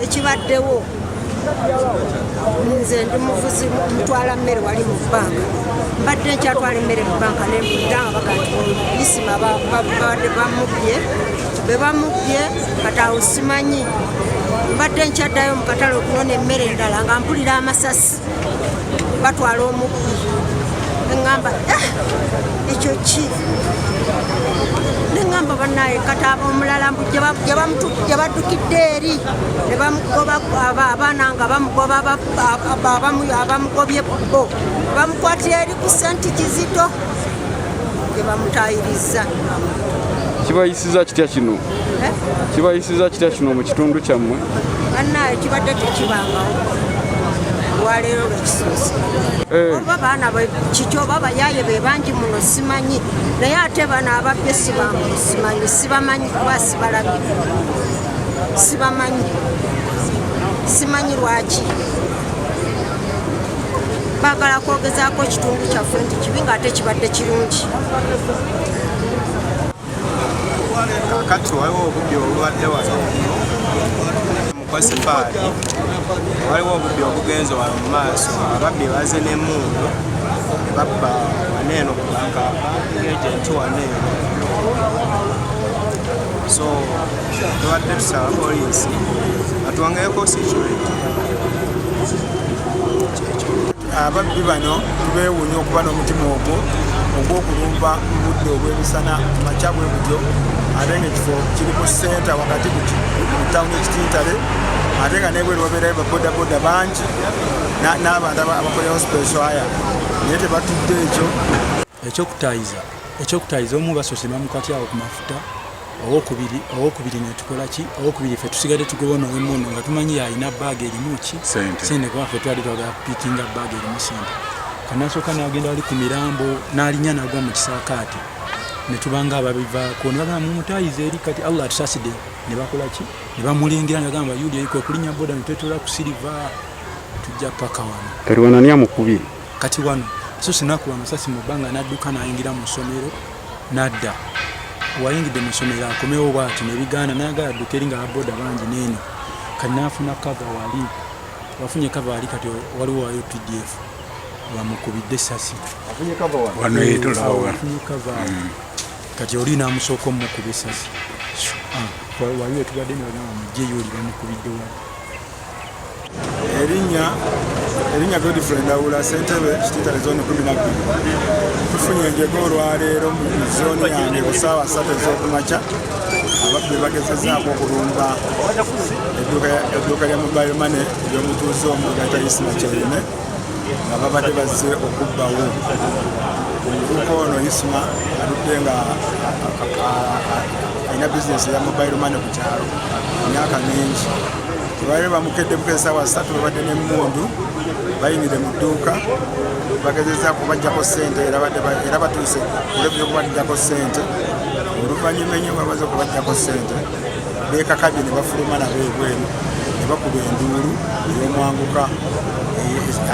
ekibaddewo nze ndi muvuzi mutwala mmere wali mu banka mbadde nkyatwala emmere mu banka nembudanga bagati isima babadde bamubye be bamubye katawo simanyi mbadde nkyaddayo mu katale okunona emmere endala nga mpulira amasasi batwala omubbi eŋŋamba ekyo ki neŋŋamba bannaye kataaba omulala mbu gye baddukidde eri ne bamugoba abaana nga bamugoba abamugobye bo bamukwatira eri ku senti Kizito gye bamutayiriza. Kibayisiza kitya kino? Kibayisiza kitya kino mu kitundu kyammwe? Bannaye kibadde tekibangawo waleero lwekisoose oba baana kiki oba bayaye be bangi muno simanyi naye ate bano ababye sibamanyi kuba sibalabye simanyi lwaki baagala kwogezaako ekitundu kyaffe nti kibi ng'ate kibadde kirungi. Kakati waliwo obubbi obulwadde wano mukosepaali waliwo obubbi obugenze wano mu maaso ababbi baze n'emmundu ne babba waneeno ku banka egenti waneeno so tuwadde tusaba poliisi batwongeyeko security. Ababbi bano tubeewuunya okuba n'omutima ogwo ogw'okulumba mu budde obw'emisana makya bwe butyo ate ng'ekifo kiri ku senta wakati mu tawuni ekitintale ate nga nebweru babeerayo babodaboda bangi n'abantu abakolewo special hire naye tebatudde ekyokutayiza omu basoose bamukatyawo ku mafuta owokubiri netukola ki owokubiri ffe tusigadde tugoba n'owemmono nga tumanyi yalina baaga erimu ki sente kuba ffe twali twagala kupiikinga baaga erimu sente kanasooka n'agenda wali ku mirambo n'alinya nagwa mu kisaakaate ne tubanga ababivaako ne bagamba mumutayiza eri kati Allah atusasidde ne bakola ki ne bamulengera ngagamba yuli iko kulinya boda netwetola ku silver tujja paka wano kati wano ani amukubye kati wano so sinaku wano sasi mubanga nadduka nayingira mu ssomero nadda wayingidde mu ssomero akomewo bwati nebiganda naga adduka eringa aboda bangi neeno kati nafuna kava wali wafunye kava wali kati waliwo wayo pdf bamukubidde sasi wano yetolawo wafunye kava kati oli namusooka omukuba esasi waliwo tubadde nagamba mujjeyo oli bamukubidde wali erinnya Godfrey Ndawula ssentebe kititale zooni 12 tufunye enjego olwaleero mu zooni yange ku ssaawa 3 ez'okumakya ababbi bagezezaako okulumba edduuka lya mobile money ery'omutuuze omu gayita Isima Kyerime nga babadde bazze okubbawo omuvubuka ono Isima aludde nga alina bizinesi ya mobile money ku kyalo emyaka mingi tebaali bamukedde essaawa 3 babadde n'emmundu bayingidde mu dduuka bagezezaako kubaggyako ssente era batuuse olebyo okubaggyako ssente oluvannyuma ennyo bamaze okubaggyako ssente beekakabye ne bafuluma nabo ebweru ne bakuba enduulu ey'omwanguka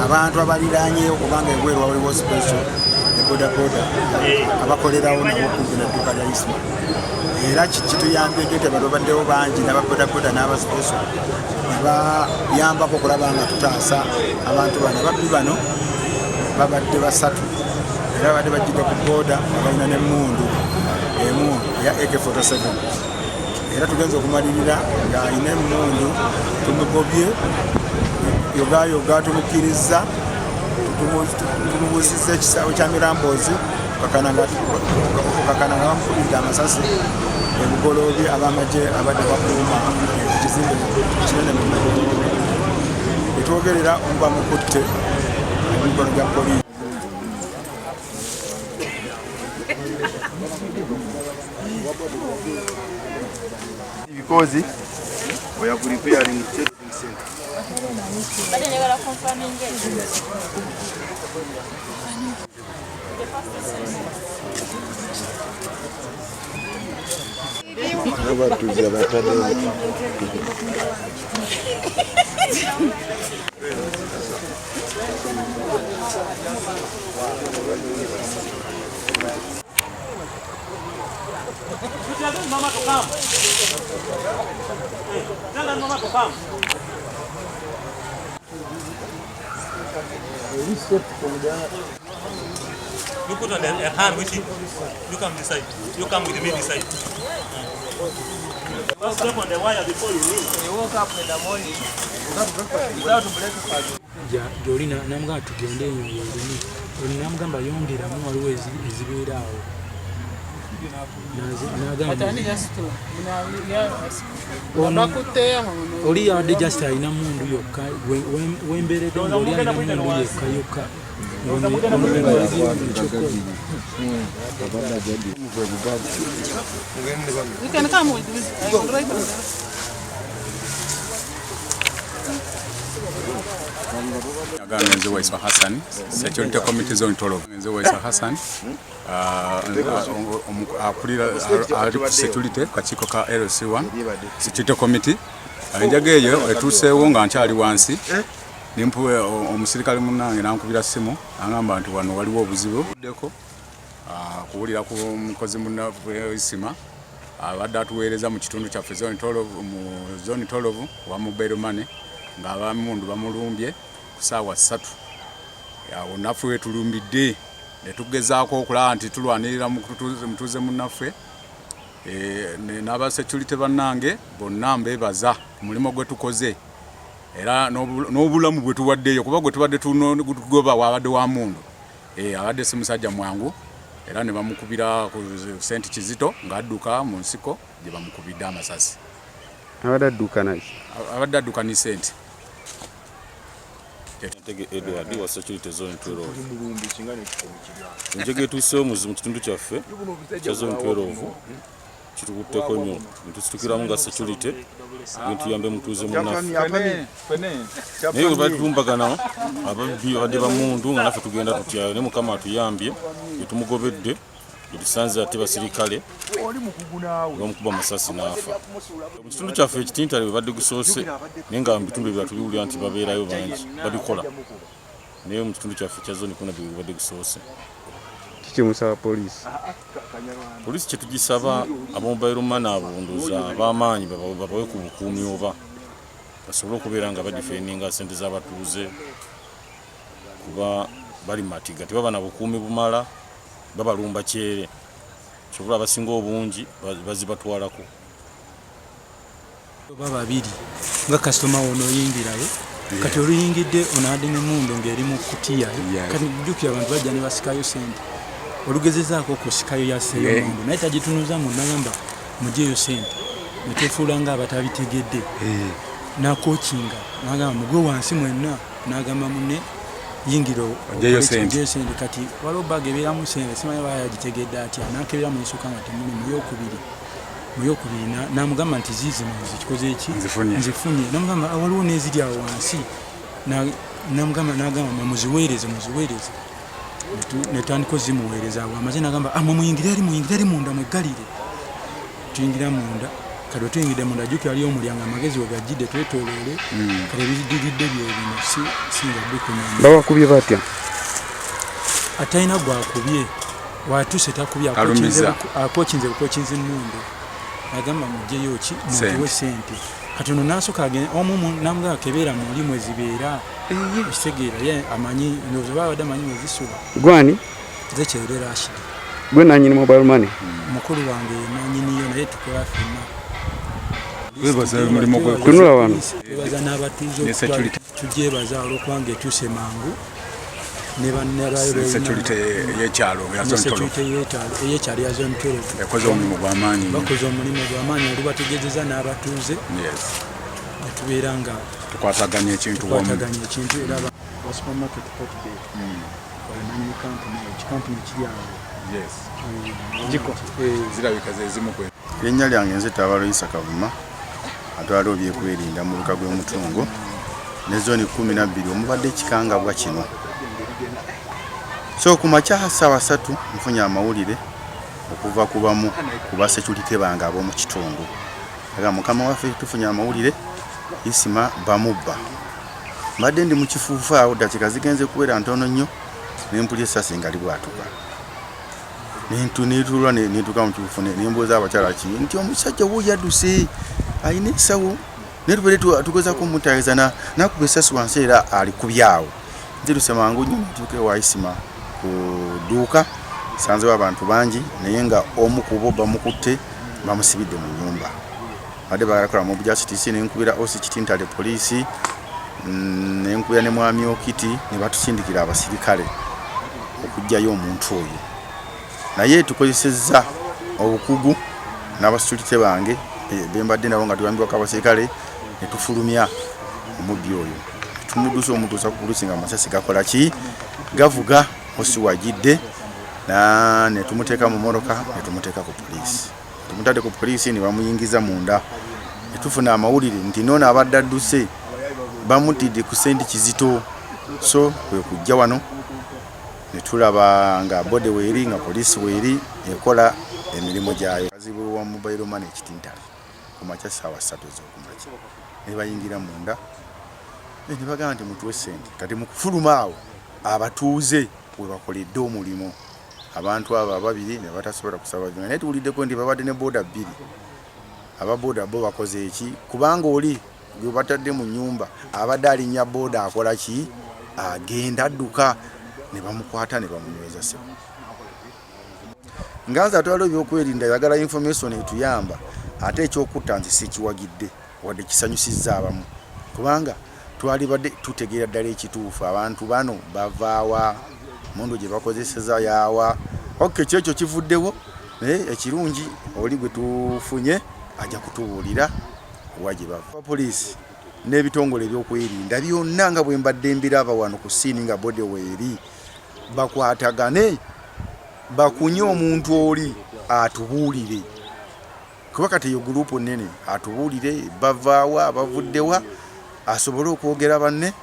abantu abaliraanyeewo kubanga ebweru waliwo special ne bodaboda abakolerawo nabo kumpi nedduuka lya Isima era kituyambye nnyo tebadobaddewo bangi n'ababodaboda n'abaspecial ne bayambako okulaba nga tutaasa abantu bano ababbi bano babadde basatu era babadde bajjidde ku booda nga balina n'emmundu emu eya AK-47 era tugenza okumalirira ng'alina emmundu tumugobye yogayoga tumukkiriza tumubuuzizza ekisaawe kya Mirambozi okakana nga bamukubidde amasasi ebugoloobi ab'amagye abadde bakuuma ekizimbe kinene mu Bugoloobi etwogerera omuba mukutte emikono gya poliisi because we are preparing checking center. Mama to come. Tell them Mama to come. You put on a hand with you. You come this side. You come with me this side. First step on the wire before you leave. You woke up in the morning without breakfast. Jolina namugamba tugende enyo yolini olinamugamba yongeramu waliwo ezibeera awo oli yabadde just alina mundu yokka wemberedde ngaoli alina mundu yokka Nze Waisa Hassan, Security Committee Zone Tolo. Nze Waisa Hassan, akulira security kachiko ka LC1 Security Committee. Njageyo etuseewo nga nkyali wansi. Nimpuwe omusirikale munnange nankubira simu angamba nti wano waliwo obuzibu deko kuwulira ku mukozi munnawe Isima abadde atuweereza mu kitundu kyaffe Zone 12 wa mobile money ng'abamundu bamulumbye ku ssaawa 3 awo naffe wetulumbidde ne tugezaako okulaba nti tulwanirira mutuuze munnaffe n'aba security bannange bonna mbeebaza ku mulimu gwe tukoze era n'obulamu bwe tuwaddeyo kuba gwe tubadde tugoba wabadde wa mundu abadde si musajja mwangu era ne bamukubira ku senti Kizito ng'adduka mu nsiko gye bamukubidde amasasi. Abadde adduka ni senti. Edward wa Security Zone 12. Njege tuseewo mu kitundu kyaffe kya Zone 12 kitukutteko nnyo nitusitukiramu nga security nituyambe mutuuze munnaffe naye bwe batumbagana ababbi badde bamundu nga naffe tugenda tutyayo ne Mukama atuyambye etumugobedde tusanze ate basirikale bamukuba amasasi n'afa. Mu kitundu kyaffe ekitintale bwe badde gusoose naye nga mu bitundu ebirala tubiwulira nti babeerayo bangi babikola, naye mu kitundu kyaffe kya zooni kuna bwe badde gusoose. Kimusaba poliisi. Poliisi kye tugisaba abamobile money abunduza ab'amaanyi babawe ku bukuumi oba basobole okubeera nga badifendinga ssente z'abatuuze kuba bali matiga tebaba na bukuumi bumala babalumba kyere sobola abasinga obungi bazibatwalako. Baba babiri nga kasitoma ono oyingirayo kati oluyingidde onaadde n'emmundu ng'eri mu kutiya kati jjukira abantu bajja ne basikayo sente olugezezaako ku sikayo ya seeyomondo naye tagitunuza mu nagamba mujeeyo sente netefuula nga abatabitegedde nakokinga nagamba mugwe wansi mwenna nagamba munne yingiro ojeeyo sente kati waliwo baaga ebeeramu sente simanyi baba yagitegedde atya nakebera mu nsukka nga temuli muyokubiri namugamba nti ziizino zikikoze eki nzifunye namugamba waliwo n'eziri awo wansi namugamba muziweereze netandika zimuweereza awo amaze nagamba muyingire eri munda mweggalire tuyingira munda kati tuyingidde munda jjukira aliyo omulyango amagezi we gajjidde twetooloole kale ebidiridde byebino singa bikunyuma bawakubye batya atalina gwakubye watuse takubye akokinze bukokinze mundu agamba mujeyo ki mutuwe sente kati ono nasooka agenda omu namugamba kebeera muli mwezibeera ekitegeera ye amanyi ndowooza babadde amanyi mwezisula gwani zekyere Rashid gwe nanyini mobile money mukulu wange nanyiniyo naye tukola ffenna webaza mulimo tunula wano webaza n'abatuuze tujyebaza olwokubanga etuuse mangu ne bannabayo security y'ekyalo eyekyalo ya zone 12 yakoze omulimu gw'amaanyi bakoze omulimu gw'amaanyi oli bategeezeza n'abatuuze netubeera nga tukwataganya ekintu era supermarket potbay omanyi kampuni kiri awo zirabika zezimu kwe linnya lyange nzita Aloysia Kavuma atwala ebyekwerinda mu luka gw'omutungo ne zooni 12 omubadde ekikangabwa kino. So ku makya ssaawa 3 nfunye amawulire okuva ku bamu ku basekulite bange ab'omu kitundu aga mukama waffe tufunye amawulire isima bamubba mbadde ndi mu kifuufu awo dakiika zigenze kubeera ntono nnyo nempulya essasi nga libwatuka nituula netuuka mu kifuufu nembuuza abakyala ki nti omusajja wo yadduse ayina ensawo naye tubeere tugezaako omutaayizana nakuba essasi wansi era alikubyawo nziruse mangu nnyo netuuka ewa isima ku dduuka sanzewo abantu bangi naye nga omu ku bo bamukutte bamusibidde mu nnyumba badde bagakola mu bujasitisi nenkubira osi kitintale poliisi nenkubira ne mwami okiti ne batusindikira abasirikale okujjayo omuntu oyo naye tukozesezza obukugu n'abasitulite bange bembadde nabo nga tuyambibwako abasirikale netufulumya omubbi oyo tumudusa omutuusa ku poliisi nga amasasi gakola ki gavuga osi wajidde netumuteeka mu mmotoka netumuteeka ku poliisi tumutadde ku poliisi ne bamuyingiza munda netufuna amawulire nti noono abadde adduse bamutidde ku senti kizito so kwe kujja wano netulaba nga bode weeri nga poliisi weeri ekola emirimu gyayo kazibu wa mobile money ekitintale ku makya ssaawa 3 ez'okumakya ne bayingira munda ne bagamba nti mutuwe sente kati mu kufuluma awo abatuuze we bakoledde omulimu abantu abo ababiri ne batasobola kusaba byonna naye tuwuliddeko nti babadde ne booda 2 ababooda bo bakoze eki kubanga oli gwe batadde mu nnyumba abadde alinnya booda akola ki agenda adduka ne bamukwata ne bamunyweza ssebo ngaza atwala ebyokwerinda yagala information etuyamba ate ekyokutta nti sikiwagidde wadde kisanyusizza abamu kubanga twali badde tutegeera ddala ekituufu abantu bano bavaawa mundu gye bakozeseza yawa kyekyo kivuddewo ekirungi oli gwe tufunye ajja kutubuulira waje bava poliisi n'ebitongole ebyokwerinda byonna nga bwe mbadde mbiraba wano ku siini nga bode weeri bakwatagane bakunye omuntu oli atubuulire kuba kati eyo gurupu nnene atubuulire bavaawa bavuddewa asobole okwogera banne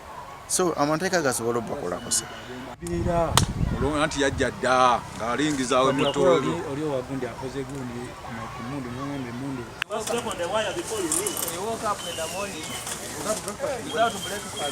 so amateeka gasobole okubakolako se olwo nti yajja dda ng'alingizaawo emutoli oli owagundi akoze gundi ku mundu n'omwembe mundu. You woke up in the morning without breakfast.